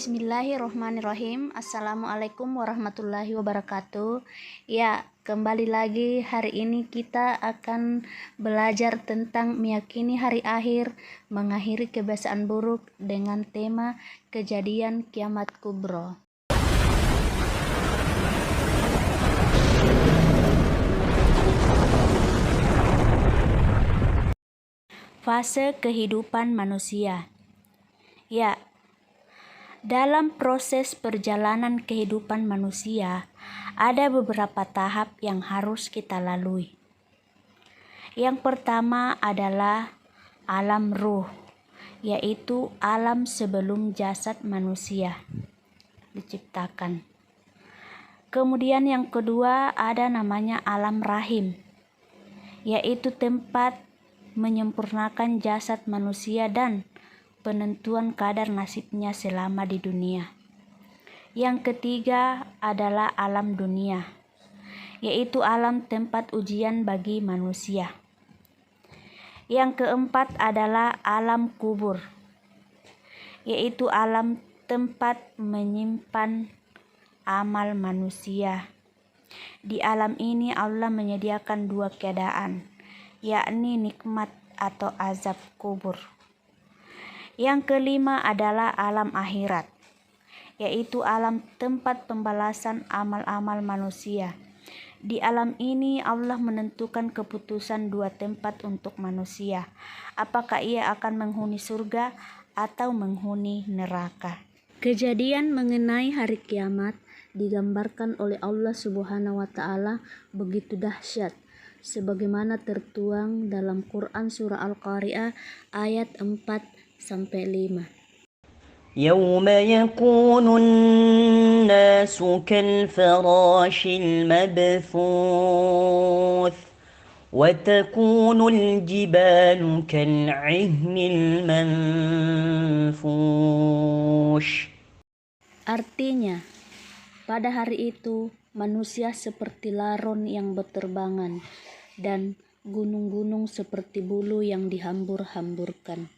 Bismillahirrohmanirrohim. Assalamualaikum warahmatullahi wabarakatuh. Ya, kembali lagi hari ini kita akan belajar tentang meyakini hari akhir, mengakhiri kebiasaan buruk dengan tema kejadian kiamat kubro. Fase kehidupan manusia. Ya, dalam proses perjalanan kehidupan manusia, ada beberapa tahap yang harus kita lalui. Yang pertama adalah alam ruh, yaitu alam sebelum jasad manusia diciptakan. Kemudian yang kedua ada namanya alam rahim, yaitu tempat menyempurnakan jasad manusia dan penentuan kadar nasibnya selama di dunia. Yang ketiga adalah alam dunia, yaitu alam tempat ujian bagi manusia. Yang keempat adalah alam kubur, yaitu alam tempat menyimpan amal manusia. Di alam ini Allah menyediakan dua keadaan, yakni nikmat atau azab kubur. Yang kelima adalah alam akhirat, yaitu alam tempat pembalasan amal-amal manusia. Di alam ini Allah menentukan keputusan dua tempat untuk manusia, apakah ia akan menghuni surga atau menghuni neraka. Kejadian mengenai hari kiamat digambarkan oleh Allah Subhanahu wa Ta'ala begitu dahsyat, sebagaimana tertuang dalam Quran surah Al-Qari'ah ayat 4-5. يوم يكون الناس كالفراش المبثوث وتكون الجبال كالعهن المنفوش. Artinya, pada hari itu manusia seperti laron yang berterbangan dan gunung-gunung seperti bulu yang dihambur-hamburkan.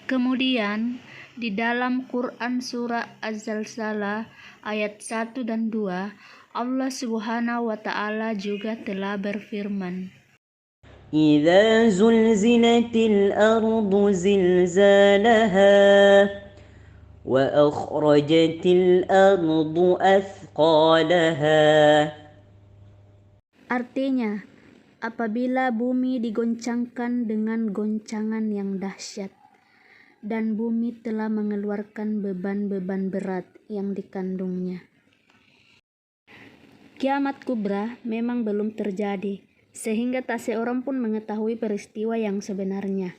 Kemudian di dalam Quran surah Az-Zalzalah ayat 1 dan 2, Allah Subhanahu wa Ta'ala juga telah berfirman, إذا زلزلت الأرض زلزالها وأخرجت الأرض أثقالها. Artinya, apabila bumi digoncangkan dengan goncangan yang dahsyat, dan bumi telah mengeluarkan beban-beban berat yang dikandungnya. Kiamat kubra memang belum terjadi, sehingga tak seorang pun mengetahui peristiwa yang sebenarnya.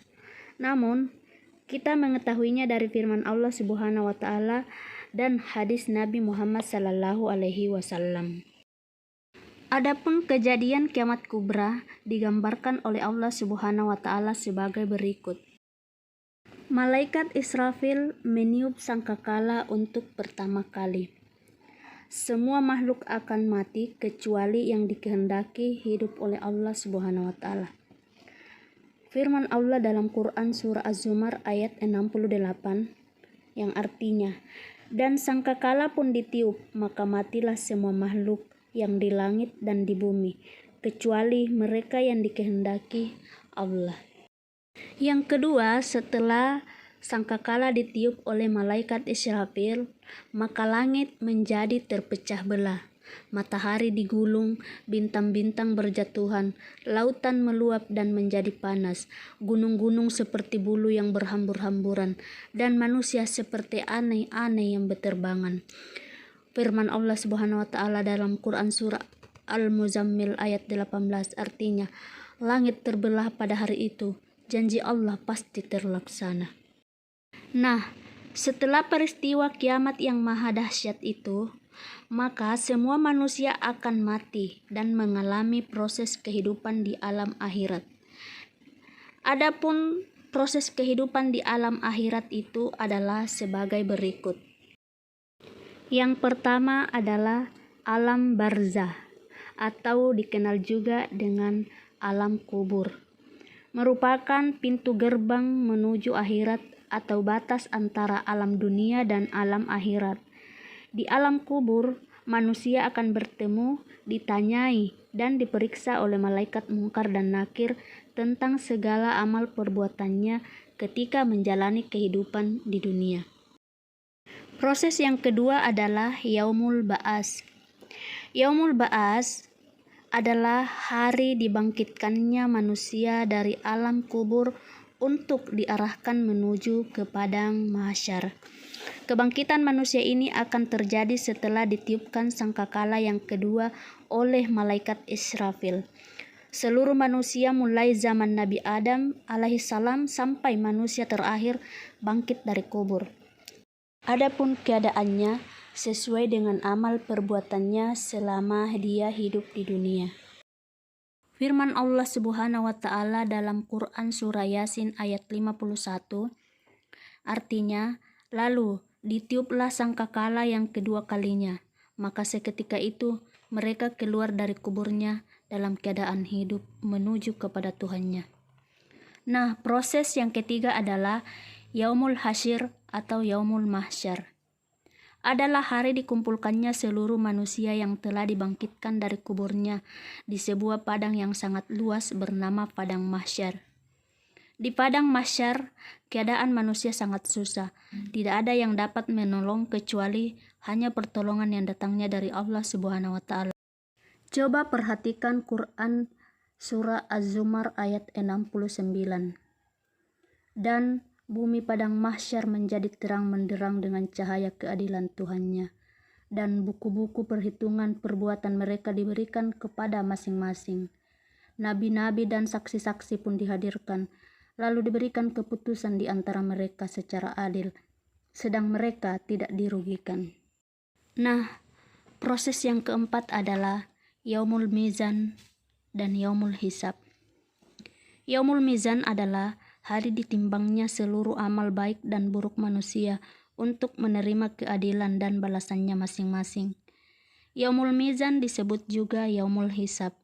Namun, kita mengetahuinya dari firman Allah Subhanahu wa Ta'ala dan hadis Nabi Muhammad sallallahu alaihi wasallam. Adapun kejadian kiamat kubra digambarkan oleh Allah Subhanahu wa Ta'ala sebagai berikut. Malaikat Israfil meniup sangkakala untuk pertama kali. Semua makhluk akan mati kecuali yang dikehendaki hidup oleh Allah Subhanahu wa Ta'ala. Firman Allah dalam Quran surah Az-Zumar ayat 68 yang artinya, dan sangkakala pun ditiup, maka matilah semua makhluk yang di langit dan di bumi, kecuali mereka yang dikehendaki Allah. Yang kedua, setelah sangkakala ditiup oleh malaikat Israfil, maka langit menjadi terpecah belah, matahari digulung, bintang-bintang berjatuhan, lautan meluap dan menjadi panas, gunung-gunung seperti bulu yang berhambur-hamburan, dan manusia seperti aneh-aneh yang berterbangan. Firman Allah Subhanahu wa Ta'ala dalam Quran surah Al-Muzammil ayat 18 artinya, langit terbelah pada hari itu, janji Allah pasti terlaksana. Nah, setelah peristiwa kiamat yang maha dahsyat itu, maka semua manusia akan mati dan mengalami proses kehidupan di alam akhirat. Adapun proses kehidupan di alam akhirat itu adalah sebagai berikut. Yang pertama adalah alam barzah atau dikenal juga dengan alam kubur. Merupakan pintu gerbang menuju akhirat atau batas antara alam dunia dan alam akhirat. Di alam kubur, manusia akan bertemu, ditanyai, dan diperiksa oleh malaikat Mungkar dan Nakir tentang segala amal perbuatannya ketika menjalani kehidupan di dunia. Proses yang kedua adalah Yaumul Ba'as. Yaumul Ba'as adalah hari dibangkitkannya manusia dari alam kubur untuk diarahkan menuju ke padang mahsyar. Kebangkitan manusia ini akan terjadi setelah ditiupkan sangkakala yang kedua oleh malaikat Israfil. Seluruh manusia mulai zaman Nabi Adam alaihissalam sampai manusia terakhir bangkit dari kubur. Adapun keadaannya sesuai dengan amal perbuatannya selama dia hidup di dunia. Firman Allah Subhanahu wa taala dalam Quran surah Yasin ayat 51 artinya, lalu ditiuplah sangkakala yang kedua kalinya, maka seketika itu mereka keluar dari kuburnya dalam keadaan hidup menuju kepada Tuhannya. Nah, proses yang ketiga adalah Yaumul Hasyr atau Yaumul Mahsyar. Adalah hari dikumpulkannya seluruh manusia yang telah dibangkitkan dari kuburnya di sebuah padang yang sangat luas bernama Padang Mahsyar. Di Padang Mahsyar, keadaan manusia sangat susah. Tidak ada yang dapat menolong kecuali hanya pertolongan yang datangnya dari Allah Subhanahu wa taala. Coba perhatikan Quran surah Az-Zumar ayat 69. Dan bumi padang mahsyar menjadi terang menderang dengan cahaya keadilan Tuhannya, dan buku-buku perhitungan perbuatan mereka diberikan kepada masing-masing. Nabi-nabi dan saksi-saksi pun dihadirkan, lalu diberikan keputusan di antara mereka secara adil, sedang mereka tidak dirugikan. Nah, proses yang keempat adalah Yaumul Mizan dan Yaumul Hisab. Yaumul Mizan adalah hari ditimbangnya seluruh amal baik dan buruk manusia untuk menerima keadilan dan balasannya masing-masing. Yaumul Mizan disebut juga Yaumul Hisab,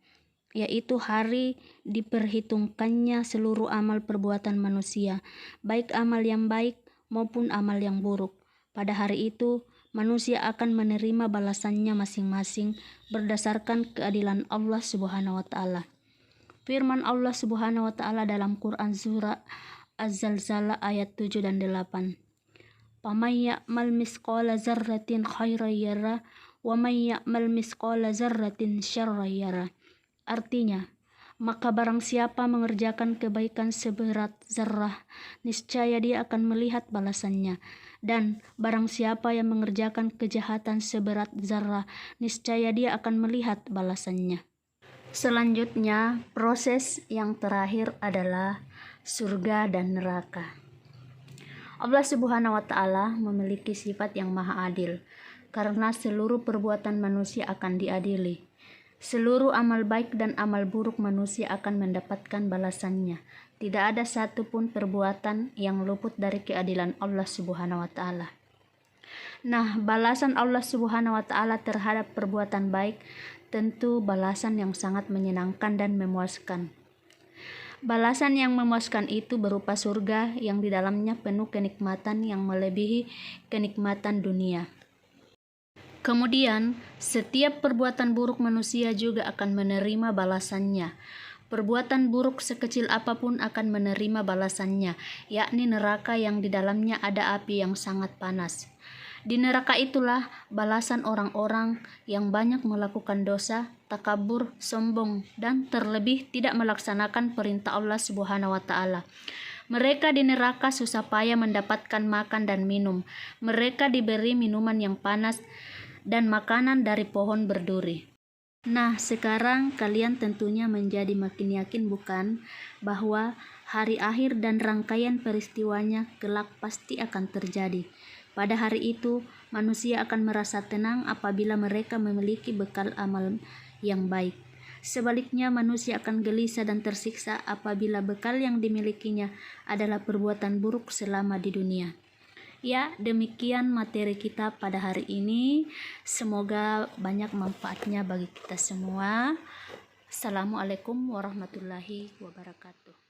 yaitu hari diperhitungkannya seluruh amal perbuatan manusia, baik amal yang baik maupun amal yang buruk. Pada hari itu, manusia akan menerima balasannya masing-masing berdasarkan keadilan Allah Subhanahu wa taala. Firman Allah Subhanahu wa taala dalam Quran surah Az-Zalzalah ayat 7 dan 8. "Faman ya'mal misqala dzarratin khairan yarah wa man ya'mal misqala dzarratin syarran yarah." Artinya, maka barang siapa mengerjakan kebaikan seberat zarrah, niscaya dia akan melihat balasannya. Dan barang siapa yang mengerjakan kejahatan seberat zarrah, niscaya dia akan melihat balasannya. Selanjutnya, proses yang terakhir adalah surga dan neraka. Allah Subhanahu wa taala memiliki sifat yang maha adil, karena seluruh perbuatan manusia akan diadili. Seluruh amal baik dan amal buruk manusia akan mendapatkan balasannya. Tidak ada satupun perbuatan yang luput dari keadilan Allah Subhanahu wa taala. Nah, balasan Allah Subhanahu wa taala terhadap perbuatan baik tentu balasan yang sangat menyenangkan dan memuaskan. Balasan yang memuaskan itu berupa surga yang di dalamnya penuh kenikmatan yang melebihi kenikmatan dunia. Kemudian, setiap perbuatan buruk manusia juga akan menerima balasannya. Perbuatan buruk sekecil apapun akan menerima balasannya, yakni neraka yang di dalamnya ada api yang sangat panas. Di neraka itulah balasan orang-orang yang banyak melakukan dosa, takabur, sombong, dan terlebih tidak melaksanakan perintah Allah Subhanahu wa taala. Mereka di neraka susah payah mendapatkan makan dan minum. Mereka diberi minuman yang panas dan makanan dari pohon berduri. Nah, sekarang kalian tentunya menjadi makin yakin bukan bahwa hari akhir dan rangkaian peristiwanya kelak pasti akan terjadi. Pada hari itu, manusia akan merasa tenang apabila mereka memiliki bekal amal yang baik. Sebaliknya, manusia akan gelisah dan tersiksa apabila bekal yang dimilikinya adalah perbuatan buruk selama di dunia. Ya, demikian materi kita pada hari ini. Semoga banyak manfaatnya bagi kita semua. Assalamualaikum warahmatullahi wabarakatuh.